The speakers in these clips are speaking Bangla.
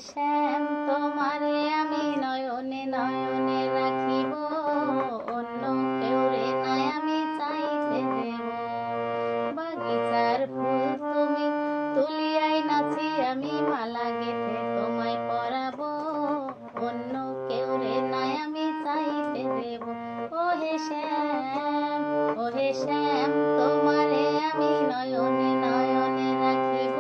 শ্যাম তোমারে আমি নয়নে নয়নে রাখিব, অন্য কেউ রে নাই আমি চাইতে দেব। বাগিচার ফুল তুমি তুলিয়াই নাচি আমি মালা গেথে তোমায় পরাবো, অন্য কেউ রে নাই আমি চাইতে দেব। ওহে শ্যাম, ওহে শ্যাম তোমারে আমি নয়নে নয়নে রাখিব,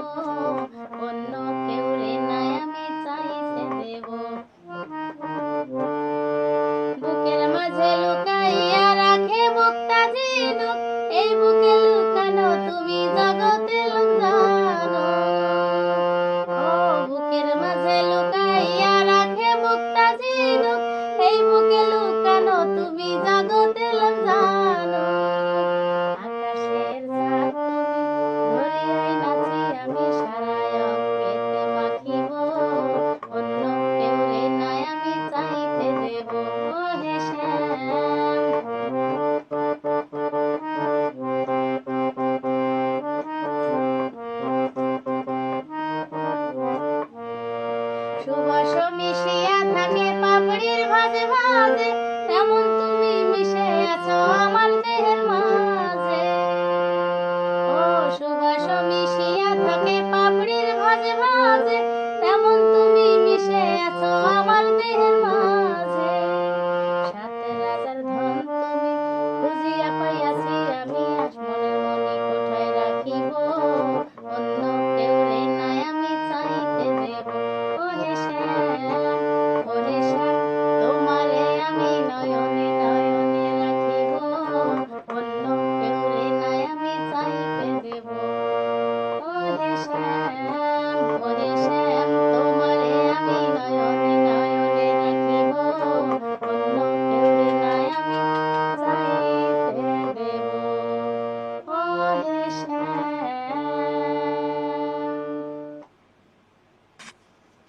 অন্য কেউ রে নাই আমি চাইতে দেব। বুকের মাঝে লুকাইয়া রাখে মুক্তা ঝিনুক, এই বুকে লুকানো তুমি জগতে জানো। ও বুকের মাঝে লুকাইয়া রাখে মুক্তা ঝিনুক, এই বুকে লুকানো তুমি জগতে জানো। আকাশের চাঁদ তুমি ধরিয়াই নাচি আমি সারায় অঙ্গেতে মাখিব, অন্য কেউ রে নাই আমি চাইতে দেব। ওহে শ্যাম, সুবাস মিশিয়া থাকে পাপড়ির ভাজে ভাজে, তেমন তুমি মিশে আছো আমার দেহের মাঝে। ও সুবাস মিশিয়া থাকে পাপড়ির ভাজে ভাজে, তেমন তুমি মিশে আছো